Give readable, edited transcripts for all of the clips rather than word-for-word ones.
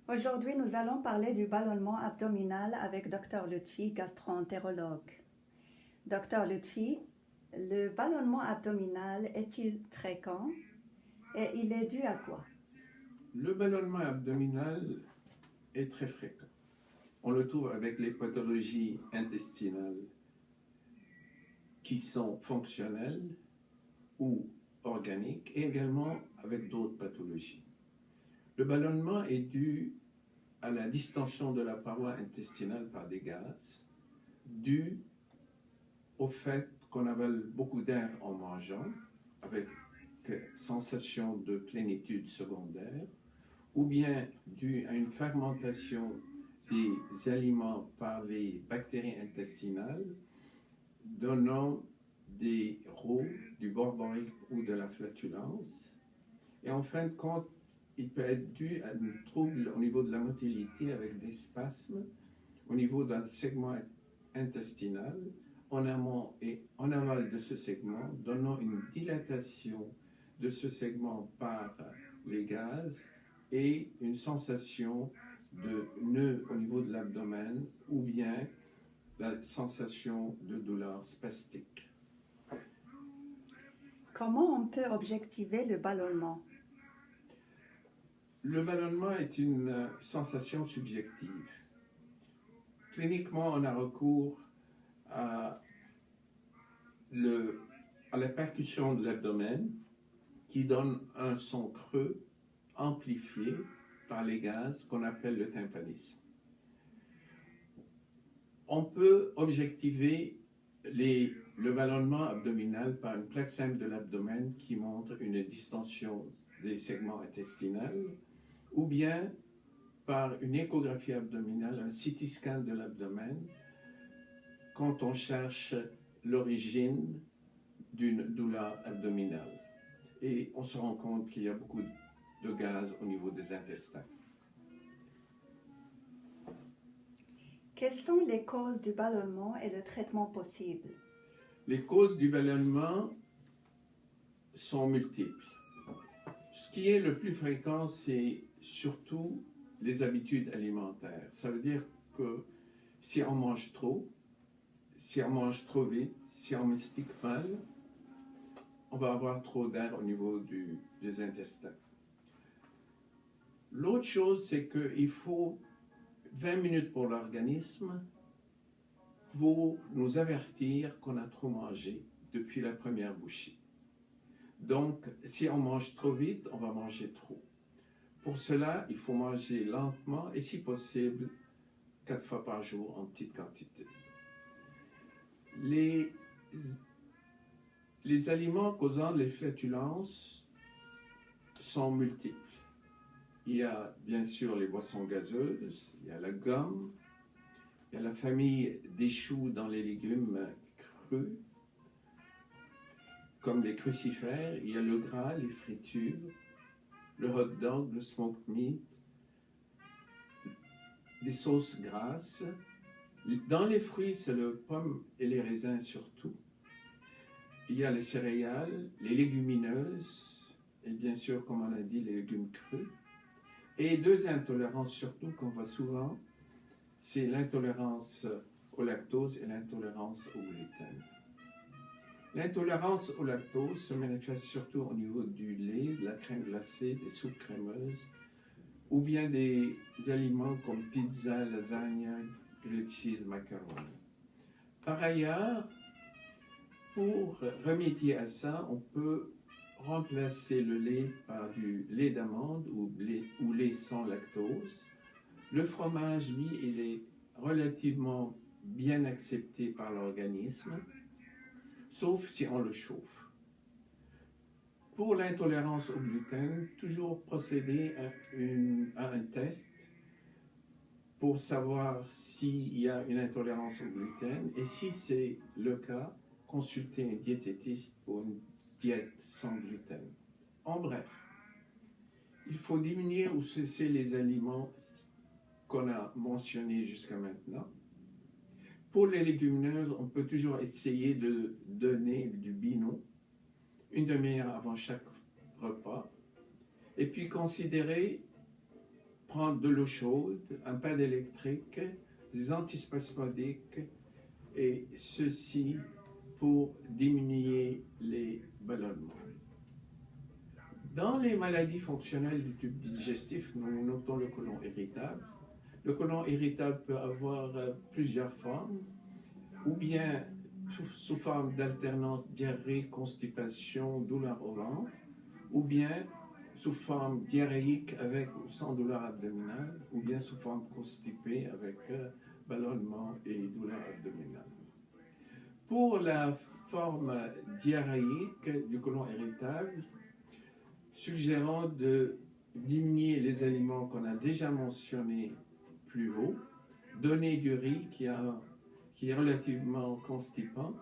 Aujourd'hui, nous allons parler du ballonnement abdominal avec Dr Lutfi, gastro-entérologue. Dr Lutfi, le ballonnement abdominal est-il fréquent et il est dû à quoi? Le ballonnement abdominal est très fréquent. On le trouve avec les pathologies intestinales qui sont fonctionnelles ou organiques et également avec d'autres pathologies. Le ballonnement est dû à la distension de la paroi intestinale par des gaz, dû au fait qu'on avale beaucoup d'air en mangeant, avec sensation de plénitude secondaire, ou bien dû à une fermentation des aliments par les bactéries intestinales, donnant des rots, du borborique ou de la flatulence. Et en fin de compte, il peut être dû à un trouble au niveau de la motilité avec des spasmes au niveau d'un segment intestinal en amont et en aval de ce segment, donnant une dilatation de ce segment par les gaz et une sensation de nœud au niveau de l'abdomen ou bien la sensation de douleur spastique. Comment on peut objectiver le ballonnement? Le ballonnement est une sensation subjective. Cliniquement, on a recours à la percussion de l'abdomen qui donne un son creux amplifié par les gaz qu'on appelle le tympanisme. On peut objectiver le ballonnement abdominal par une plaque simple de l'abdomen qui montre une distension des segments intestinaux ou bien par une échographie abdominale, un CT scan de l'abdomen quand on cherche l'origine d'une douleur abdominale. Et on se rend compte qu'il y a beaucoup de gaz au niveau des intestins. Quelles sont les causes du ballonnement et le traitement possible? Les causes du ballonnement sont multiples. Ce qui est le plus fréquent, c'est surtout les habitudes alimentaires. Ça veut dire que si on mange trop, si on mange trop vite, si on mastique mal, on va avoir trop d'air au niveau des intestins. L'autre chose, c'est qu'il faut 20 minutes pour l'organisme pour nous avertir qu'on a trop mangé depuis la première bouchée. Donc, si on mange trop vite, on va manger trop. Pour cela, il faut manger lentement et si possible, 4 fois par jour en petite quantité. Les aliments causant les flatulences sont multiples. Il y a bien sûr les boissons gazeuses, il y a la gomme, il y a la famille des choux dans les légumes crus, comme les crucifères, il y a le gras, les fritures, le hot dog, le smoked meat, des sauces grasses. Dans les fruits, c'est le pomme et les raisins surtout. Il y a les céréales, les légumineuses, et bien sûr, comme on a dit, les légumes crus. Et deux intolérances surtout qu'on voit souvent, c'est l'intolérance au lactose et l'intolérance au gluten. L'intolérance au lactose se manifeste surtout au niveau du lait, de la crème glacée, des soupes crémeuses, ou bien des aliments comme pizza, lasagne, grilled cheese, macaroni. Par ailleurs, pour remédier à ça, on peut remplacer le lait par du lait d'amande ou lait sans lactose. Le fromage, lui, il est relativement bien accepté par l'organisme, sauf si on le chauffe. Pour l'intolérance au gluten, toujours procéder à un test pour savoir s'il y a une intolérance au gluten et si c'est le cas, consulter un diététiste pour une diète sans gluten. En bref, il faut diminuer ou cesser les aliments qu'on a mentionnés jusqu'à maintenant. Pour les légumineuses, on peut toujours essayer de donner du bino une demi-heure avant chaque repas et puis considérer prendre de l'eau chaude, un pad électrique, des antispasmodiques, et ceci pour diminuer les ballonnements. Dans les maladies fonctionnelles du tube digestif, nous notons le côlon irritable. Le côlon irritable peut avoir plusieurs formes, ou bien sous forme d'alternance diarrhée, constipation, douleur au ventre, ou bien sous forme diarrhéique avec ou sans douleur abdominale, ou bien sous forme constipée avec ballonnement et douleur abdominale. Pour la forme diarrhéique du côlon irritable, suggérons de diminuer les aliments qu'on a déjà mentionnés plus haut, donner du riz qui est relativement constipant,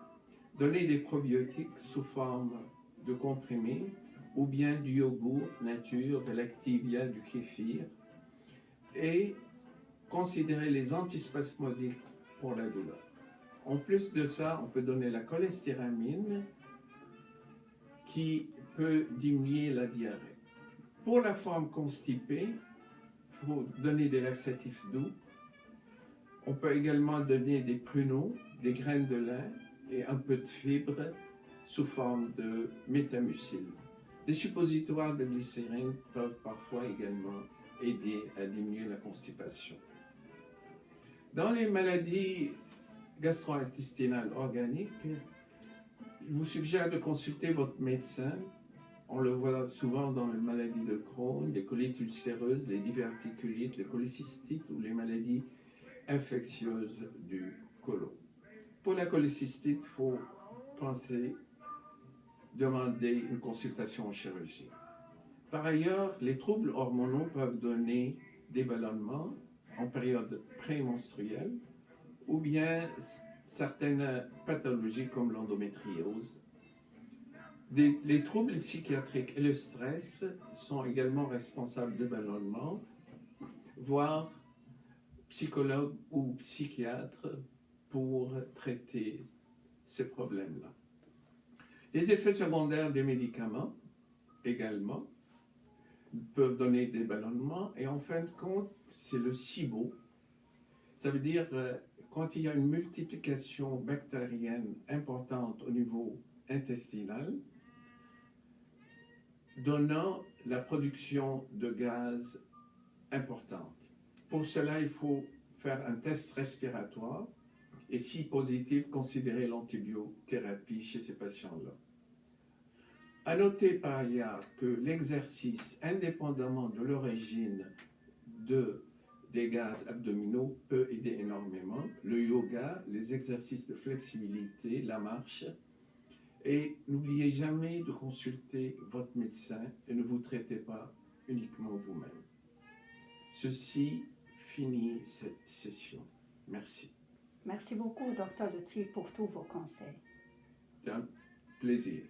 donner des probiotiques sous forme de comprimés ou bien du yogourt nature, de l'activia, du kéfir, et considérer les antispasmodiques pour la douleur. En plus de ça, on peut donner la cholestéramine qui peut diminuer la diarrhée. Pour la forme constipée, il faut donner des laxatifs doux. On peut également donner des pruneaux, des graines de lin et un peu de fibres sous forme de métamucil. Des suppositoires de glycérine peuvent parfois également aider à diminuer la constipation. Dans les maladies gastro-intestinales organiques, je vous suggère de consulter votre médecin. On le voit souvent dans les maladies de Crohn, les colites ulcéreuses, les diverticulites, les cholécystites ou les maladies infectieuses du côlon. Pour la cholécystite, il faut demander une consultation en chirurgie. Par ailleurs, les troubles hormonaux peuvent donner des ballonnements en période prémenstruelle ou bien certaines pathologies comme l'endométriose. Les troubles psychiatriques et le stress sont également responsables de ballonnements, voire psychologue ou psychiatre pour traiter ces problèmes-là. Les effets secondaires des médicaments également peuvent donner des ballonnements et en fin de compte, c'est le SIBO. Ça veut dire quand il y a une multiplication bactérienne importante au niveau intestinal, donnant la production de gaz importante. Pour cela, il faut faire un test respiratoire et si positif, considérer l'antibiothérapie chez ces patients-là. À noter par ailleurs que l'exercice, indépendamment de l'origine des gaz abdominaux, peut aider énormément. Le yoga, les exercices de flexibilité, la marche. Et n'oubliez jamais de consulter votre médecin et ne vous traitez pas uniquement vous-même. Ceci finit cette session. Merci. Merci beaucoup, Dr. Lutfi, pour tous vos conseils. C'est un plaisir.